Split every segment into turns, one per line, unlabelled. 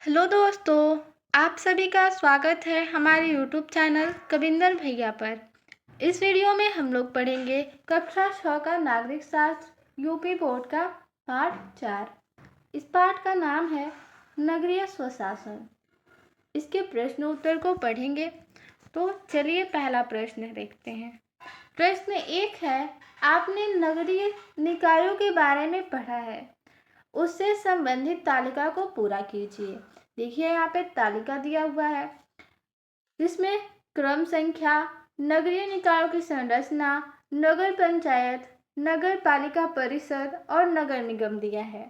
Hello दोस्तों, आप सभी का स्वागत है हमारे यूट्यूब चैनल कविंदर भैया पर। इस वीडियो में हम लोग पढ़ेंगे कक्षा 6 का नागरिक शास्त्र यूपी बोर्ड का पाठ 4। इस पाठ का नाम है नगरीय स्वशासन। इसके प्रश्न उत्तर को पढ़ेंगे। तो चलिए पहला प्रश्न देखते हैं। प्रश्न 1 है, आपने नगरीय निकायों के बारे में पढ़ा है, उससे संबंधित तालिका को पूरा कीजिए। देखिए यहाँ पे तालिका दिया हुआ है जिसमें क्रम संख्या, नगरीय निकायों की संरचना, नगर पंचायत, नगर पालिका परिषद और नगर निगम दिया है।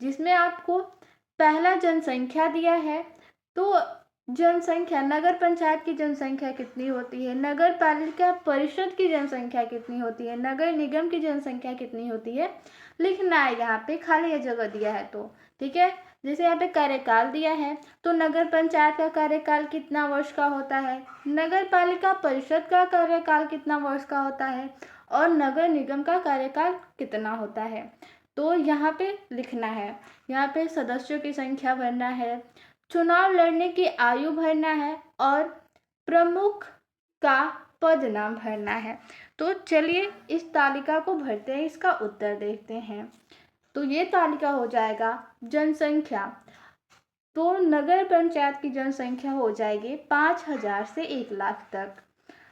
जिसमें आपको पहला जनसंख्या दिया है। तो जनसंख्या, नगर पंचायत की जनसंख्या कितनी होती है, नगर पालिका परिषद की जनसंख्या कितनी होती है, नगर निगम की जनसंख्या कितनी होती है, लिखना है। यहाँ पे खाली ये जगह दिया है तो ठीक है। जैसे यहाँ पे कार्यकाल दिया है तो नगर पंचायत का कार्यकाल कितना वर्ष का होता है, नगर पालिका परिषद का कार्यकाल कितना वर्ष का होता है और नगर निगम का कार्यकाल कितना होता है, तो यहाँ पे लिखना है। यहाँ पे सदस्यों की संख्या भरना है, चुनाव लड़ने की आयु भरना है और प्रमुख का पद नाम भरना है। तो चलिए इस तालिका को भरते हैं, इसका उत्तर देखते हैं। तो ये तालिका हो जाएगा जनसंख्या। तो नगर पंचायत की जनसंख्या हो जाएगी 5000 से 1 लाख तक।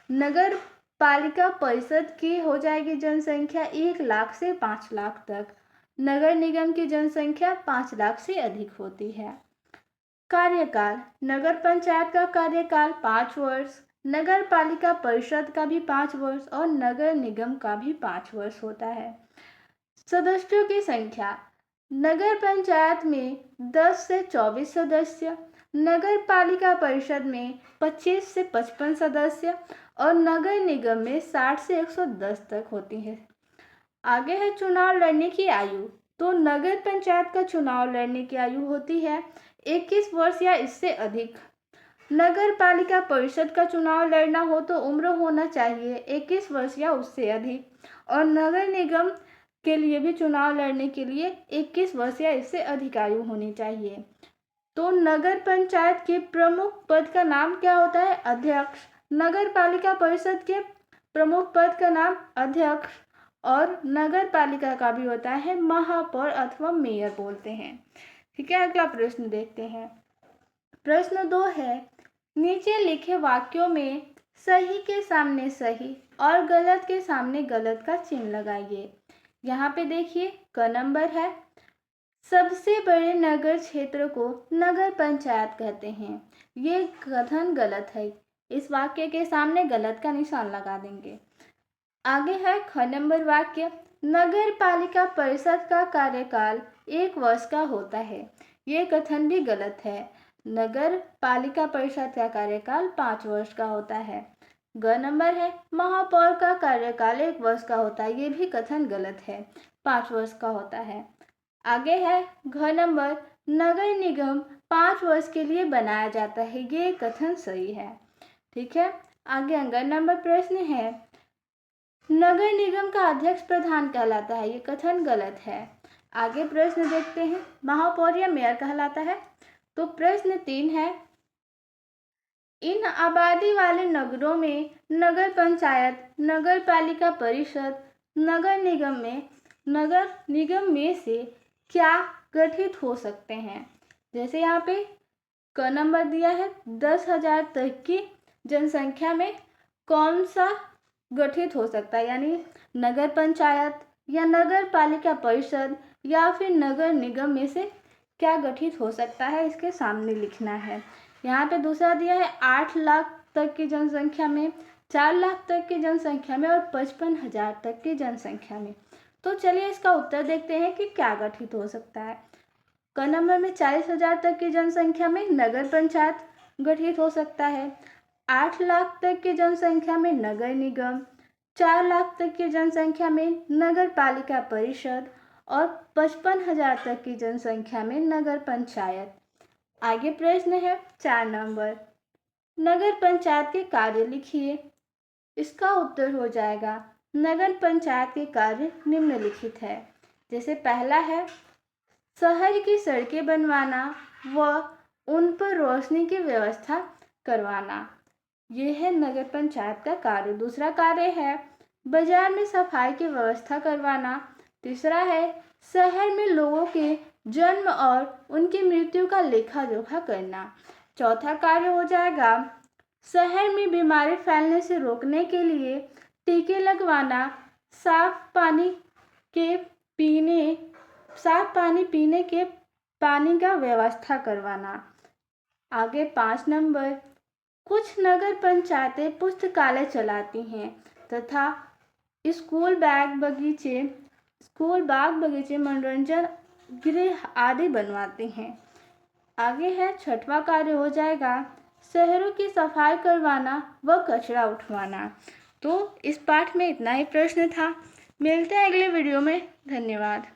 नगर पालिका परिषद की हो जाएगी जनसंख्या 1 लाख से 5 लाख तक। नगर निगम की जनसंख्या 5 लाख से अधिक होती है। कार्यकाल, नगर पंचायत का कार्यकाल 5 वर्ष, नगर पालिका परिषद का भी 5 वर्ष और नगर निगम का भी 5 वर्ष होता है। सदस्यों की संख्या, नगर पंचायत में 10 से 24 सदस्य, नगर पालिका परिषद में 25 से 55 सदस्य और नगर निगम में 60 से 110 तक होती है। आगे है चुनाव लड़ने की आयु। तो नगर पंचायत का चुनाव लड़ने की आयु होती है 21 वर्ष या इससे अधिक। नगर पालिका परिषद का चुनाव लड़ना हो तो उम्र होना चाहिए 21 वर्ष या उससे अधिक और नगर निगम के लिए भी चुनाव लड़ने के लिए 21 वर्ष या इससे अधिक आयु होनी चाहिए। तो नगर पंचायत के प्रमुख पद का नाम क्या होता है, अध्यक्ष। नगर पालिका परिषद के प्रमुख पद का नाम अध्यक्ष और नगर पालिका का भी होता है महापौर अथवा मेयर बोलते हैं। ठीक है, अगला प्रश्न देखते हैं। प्रश्न 2 है, नीचे लिखे वाक्यों में सही के सामने सही और गलत के सामने गलत का चिन्ह लगाइए। यहाँ पे देखिए क नंबर है, सबसे बड़े नगर क्षेत्र को नगर पंचायत कहते हैं। ये कथन गलत है, इस वाक्य के सामने गलत का निशान लगा देंगे। आगे है ख नंबर वाक्य, नगर पालिका परिषद का कार्यकाल 1 वर्ष का होता है। ये कथन भी गलत है, नगर पालिका परिषद का कार्यकाल 5 वर्ष का होता है। ग नंबर है, महापौर का कार्यकाल 1 वर्ष का होता है। ये भी कथन गलत है, 5 वर्ष का होता है। आगे है घ नंबर, नगर निगम 5 वर्ष के लिए बनाया जाता है। ये कथन सही है। ठीक है, आगे अंगर नंबर प्रश्न है, नगर निगम का अध्यक्ष प्रधान कहलाता है। ये कथन गलत है। आगे प्रश्न देखते हैं, महापौर या मेयर कहलाता है। तो प्रश्न 3 है, इन आबादी वाले नगरों में नगर पंचायत, नगर पालिका परिषद, नगर निगम में से क्या गठित हो सकते हैं। जैसे यहाँ पे क नंबर दिया है, 10,000 तक की जनसंख्या में कौन सा गठित हो सकता है, यानी नगर पंचायत या नगर पालिका परिषद या फिर नगर निगम में से क्या गठित हो सकता है, इसके सामने लिखना है। यहाँ पे दूसरा दिया है 8 लाख तक की जनसंख्या में, 4 लाख तक की जनसंख्या में और 55,000 तक की जनसंख्या में। तो चलिए इसका उत्तर देखते हैं कि क्या गठित हो सकता है। क नंबर में 40,000 तक की जनसंख्या में नगर पंचायत गठित हो सकता है, 8 लाख तक की जनसंख्या में नगर निगम, 4 लाख तक की जनसंख्या में नगर पालिका परिषद और 55,000 तक की जनसंख्या में नगर पंचायत। आगे प्रश्न है 4 नंबर, नगर पंचायत के कार्य लिखिए। इसका उत्तर हो जाएगा, नगर पंचायत के कार्य निम्नलिखित है। जैसे पहला है, शहर की सड़कें बनवाना व उन पर रोशनी की व्यवस्था करवाना। यह है नगर पंचायत का कार्य। दूसरा कार्य है बाजार में सफाई की व्यवस्था करवाना। तीसरा है शहर में लोगों के जन्म और उनकी मृत्यु का लेखा जोखा करना। चौथा कार्य हो जाएगा शहर में बीमारी फैलने से रोकने के लिए टीके लगवाना, साफ पानी पीने के पानी का व्यवस्था करवाना। आगे 5 नंबर, कुछ नगर पंचायतें पुस्तकालय चलाती हैं तथा स्कूल बाग बगीचे मनोरंजन गृह आदि बनवाते हैं। आगे है 6वां कार्य हो जाएगा शहरों की सफाई करवाना व कचरा उठवाना। तो इस पाठ में इतना ही प्रश्न था। मिलते हैं अगले वीडियो में। धन्यवाद।